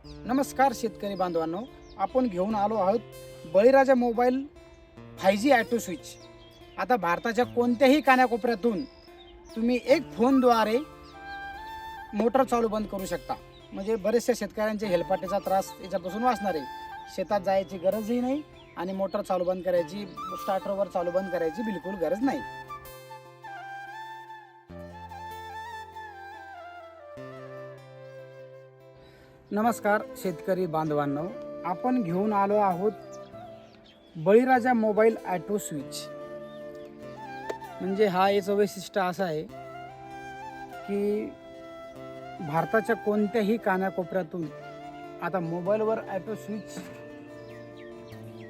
नमस्कार शेतकरी बांधवांनो, आपण घेऊन आलो आहोत बळीराजा मोबाईल 5G ऑटो स्विच. आता भारताच्या कोणत्याही कानाकोपऱ्यातून तुम्ही एक फोनद्वारे मोटर चालू बंद करू शकता. म्हणजे बरेचशा शेतकऱ्यांचे हेलपाटेचा त्रास याच्यापासून वाचणार आहे. शेतात जायची गरजही नाही आणि मोटर चालू बंद करायची, स्टार्टरवर चालू बंद करायची बिलकुल गरज नाही. नमस्कार शेतकरी बांधवांनो, आपण घेऊन आलो आहोत बळीराजा मोबाईल ऑटो स्विच. म्हणजे हा याचं वैशिष्ट्य असं आहे की भारताच्या कोणत्याही कानाकोपऱ्यातून आता मोबाईलवर ऑटो स्विच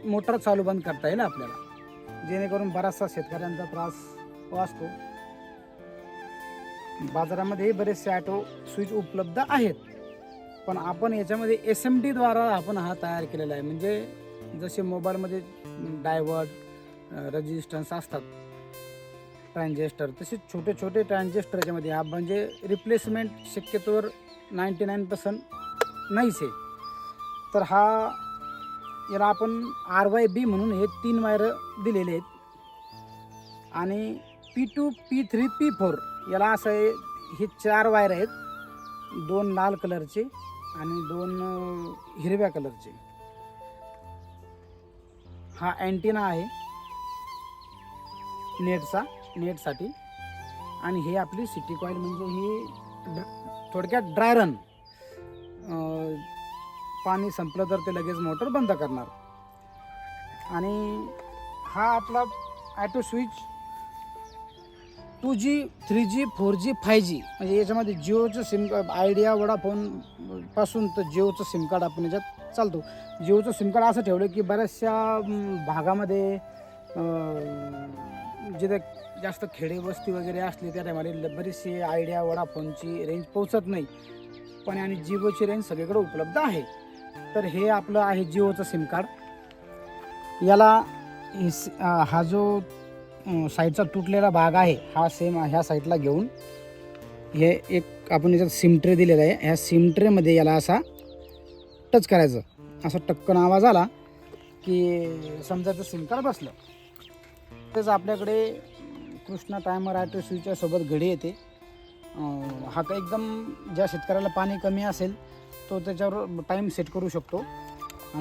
मोटर चालू बंद करता येईल आपल्याला, जेणेकरून बराचसा शेतकऱ्यांचा त्रास वाचतो. बाजारामध्ये बरेचसे ऑटो स्विच उपलब्ध आहेत, पण आपण याच्यामध्ये SMD द्वारा आपण हा तयार केलेला आहे. म्हणजे जसे मोबाईलमध्ये डायव्हर्ट, रेजिस्टन्स असतात, ट्रान्झिस्टर, तसे छोटे छोटे ट्रान्झिस्टर याच्यामध्ये हा म्हणजे रिप्लेसमेंट शक्यतोवर 99% नाहीच आहे. तर हा याला आपण RYB म्हणून हे 3 वायर दिलेले आहेत आणि P2, P3, P4 याला असं आहे. हे 4 वायर आहेत, 2 लाल कलरचे आणि 2 हिरव्या कलरचे. हा अँटिना आहे नेटसाठी. आणि हे आपली सिटी कॉईल, म्हणजे ही थोडक्यात ड्रायरन. पाणी संपलं तर ते लगेच मोटर बंद करणार. आणि हा आपला auto switch 2G, 3G, 4G, 5G म्हणजे याच्यामध्ये जिओचं सिम, आयडिया, वोडाफोन पासून तर जिओचं सिम कार्ड आपण याच्यात चालतो. जिओचं सिम कार्ड असं ठेवलं की बऱ्याचशा भागामध्ये जिथे जास्त खेडे वस्ती वगैरे असली त्या टायमाला बरीचशी आयडिया, वोडाफोनची रेंज पोहोचत नाही, पण आणि जिओची रेंज सगळीकडे उपलब्ध आहे. तर हे आपलं आहे जिओचं सिम कार्ड. याला हा जो साईडचा तुटलेला भाग आहे हा सेम ह्या साईडला घेऊन हे एक आपण याच्यात सिम ट्रे दिलेला आहे. ह्या सिम ट्रेमध्ये याला असा टच करायचं. असा टक्कन आवाज आला की समजायचं सिम कार्ड बसलं. तेच आपल्याकडे कृष्णा टायमर ऑटो स्विचच्या सोबत घडी येते. हा का एकदम ज्या शेतकऱ्याला पाणी कमी असेल तो त्याच्यावर टाईम सेट करू शकतो.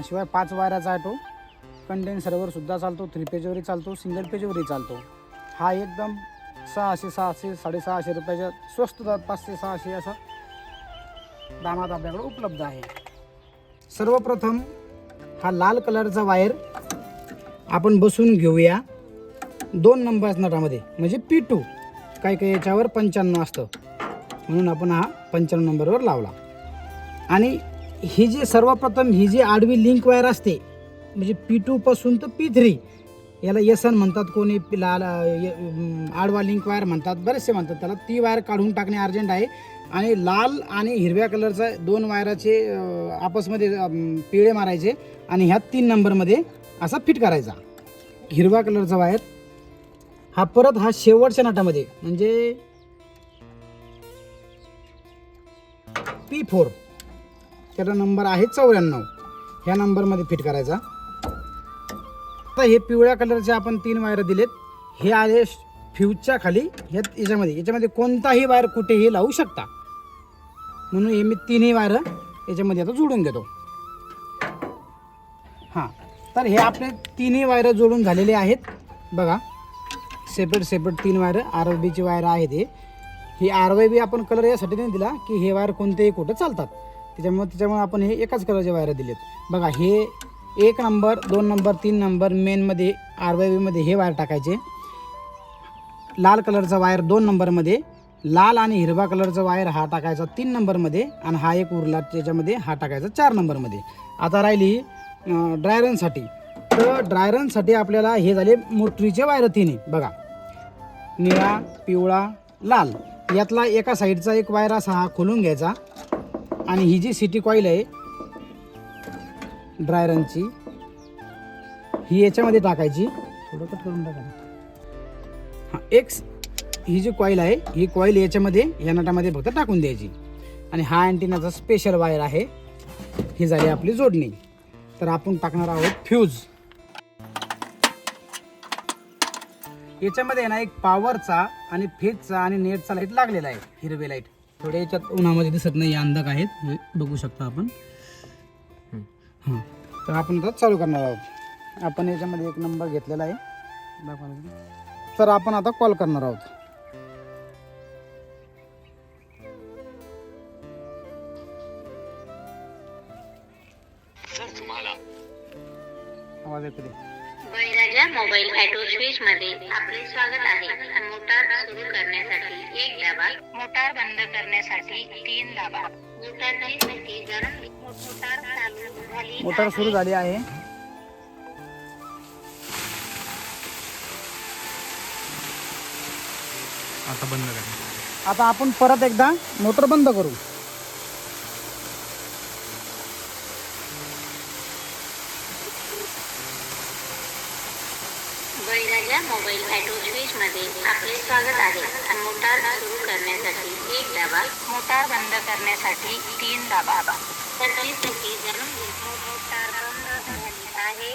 शिवाय 5 वायराचा ऑटो कंडेन्सरवर सुद्धा चालतो, 3 पेजवरही चालतो, सिंगल पेजवरही चालतो. हा एकदम 600, 650 रुपयाच्या स्वस्त दरात 500-600 असा दामात आपल्याकडे उपलब्ध आहे. सर्वप्रथम हा लाल कलरचा वायर आपण बसून घेऊया 2 नंबर नटामध्ये, म्हणजे P2. काही याच्यावर 95 असतं, म्हणून आपण हा 95 नंबरवर लावला. आणि ही जी सर्वप्रथम ही जी आडवी लिंक वायर असते, म्हणजे P2 पासून तर P3 याला SN म्हणतात, कोणी लाल आडवा लिंक वायर म्हणतात, बरेचसे म्हणतात त्याला. ती वायर काढून टाकणे अर्जंट आहे. आणि लाल आणि हिरव्या कलरचा 2 वायराचे आपसमध्ये पिळे मारायचे आणि ह्या 3 नंबरमध्ये असा फिट करायचा. हिरवा कलरचा वायर हा परत हा शेवटच्या नटामध्ये, म्हणजे P4, त्याला नंबर आहे 94, ह्या नंबरमध्ये फिट करायचा. आता हे पिवळ्या कलरचे आपण 3 वायर दिलेत. हे आले फ्यूजच्या खाली. याच्यामध्ये कोणताही वायर कुठेही लावू शकता, म्हणून हे मी 3ही वायर याच्यामध्ये आता जोडून घेतो. हां, तर हे आपले 3ही वायर जोडून झालेले आहेत. बघा, सेपरेट 3 वायर RYBची वायर आहेत. ही RYB आपण कलर यासाठी नाही दिला की हे वायर कोणतेही कुठं चालतात, त्याच्यामुळे आपण हे एकाच कलरचे वायर दिलेत. बघा, हे 1 नंबर, 2 नंबर, 3 नंबर मेनमध्ये RYBमध्ये हे वायर टाकायचे. लाल कलरचा वायर 2 नंबरमध्ये, लाल आणि हिरवा कलरचा वायर हा टाकायचा 3 नंबरमध्ये, आणि हा एक उरला त्याच्यामध्ये हा टाकायचा 4 नंबरमध्ये. आता राहिली ड्रायरनसाठी. तर ड्रायरनसाठी आपल्याला हे झाले मोटरीचे वायर 3. बघा, निळा, पिवळा, लाल. यातला एका साईडचा एक वायर असा हा खोलून घ्यायचा आणि ही जी सिटी कॉईल आहे ड्रायरनची ही याच्यामध्ये टाकायची. थोडं कट करून टाकायचं. हां, ही जी कॉईल आहे ही कॉईल याच्यामध्ये या नटामध्ये फक्त टाकून द्यायची. आणि हा अँटिनाचा स्पेशल वायर आहे. ही झाली आपली जोडणी. तर आपण टाकणार आहोत फ्यूज. याच्यामध्ये ना एक पॉवरचा आणि फेजचा आणि नेटचा लाईट लागलेला आहे, हिरवे लाईट. थोडे याच्यात उन्हामध्ये दिसत नाही, अंधक आहेत, बघू शकता आपण. हां, तर आपण आता चालू करणार आहोत. आपण याच्यामध्ये एक नंबर घेतलेला आहे, तर आपण आता कॉल करणार आहोत. आवाज येतो ते. बळीराजा मोबाईल ऑटो स्विच मध्ये आपले स्वागत आहे. मोटार सुरू करण्यासाठी 1 दाबा, मोटार बंद करण्यासाठी 3 दाबा. मोटारची स्थिती गरम, मोटार चालू झाली. मोटार सुरू झाली आहे. आता बंद करा. आता आपण परत एकदा मोटर बंद करू. बळीराजा मोबाईल ऑटो स्विच मध्ये आपले स्वागत आहे. मोटार सुरू करण्यासाठी 1 दाबा, मोटार बंद करण्यासाठी 3 दाबा. मोटारची स्थिती गरम, मोटार बंद झाली आहे.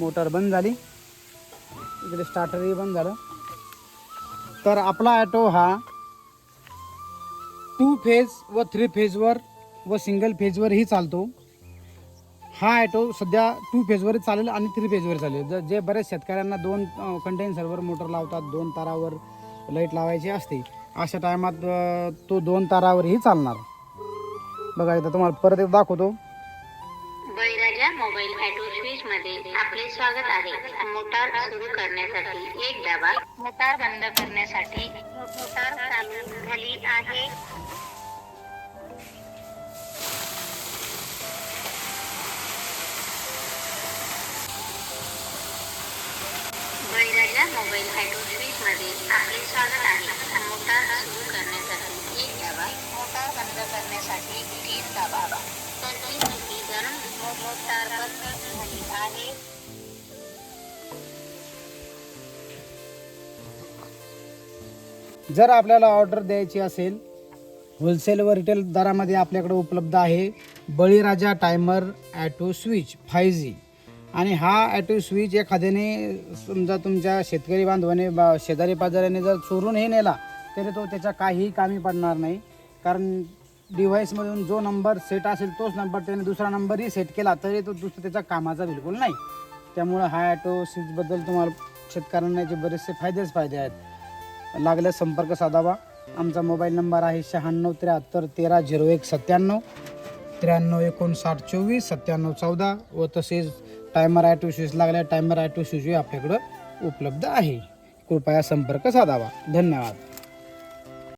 मोटर बंद झाली. इकडे स्टार्टरही बंद झालं. तर आपला ॲटो हा 2 फेज व 3 फेजवर व सिंगल फेजवरही चालतो. हा ॲटो सध्या 2 फेजवर चालेल आणि 3 फेजवर चालेल. जे बरेच शेतकऱ्यांना 2 कंडेन्सरवर मोटर लावतात, 2 तारावर लाईट लावायची असते, अशा टायमात तो 2 तारावरही चालणार. बघा इथं तुम्हाला परत एक दाखवतो. बळीराजा मोबाईल ऑटो स्विच मध्ये आपले स्वागत आहे. मोटार सुरू करण्यासाठी 1 दाबा, मोटार बंद करण्यासाठी मोटार चालू झाली आहे. बळीराजा मोबाईल ऑटो स्विच मध्ये आपले स्वागत आहे. मोटार सुरू करण्यासाठी 1 दाबा, मोटार बंद करण्यासाठी 3 दाबा. मोटारची स्थिती गरम, मोटार बंद झाली आहे. जर आपल्याला ऑर्डर द्यायची असेल होलसेल व रिटेल दरामध्ये आपल्याकडे उपलब्ध आहे बळीराजा टायमर ॲटो स्विच 5G. आणि हा ॲटो स्विच एखाद्याने समजा तुमच्या शेतकरी बांधवाने शेजारी पाजाऱ्याने जर चोरूनही नेला तरी तो त्याच्या काहीही कामी पडणार नाही. कारण डिव्हाइसमधून जो नंबर सेट असेल तोच नंबर त्याने दुसरा नंबरही सेट केला तरी तो दुसरा त्याच्या कामाचा बिलकुल नाही. त्यामुळं हा ॲटो स्विचबद्दल तुम्हाला शेतकऱ्यांना याचे बरेचसे फायदे आहेत. लागल्यास संपर्क साधावा. आमचा मोबाईल नंबर आहे 96 73 13 01 97 93 59 24 97 14 व तसेच टायमर ॲटो स्विच लागल्या टायमर ॲटो स्विचही आपल्याकडं उपलब्ध आहे. कृपया संपर्क साधावा. धन्यवाद.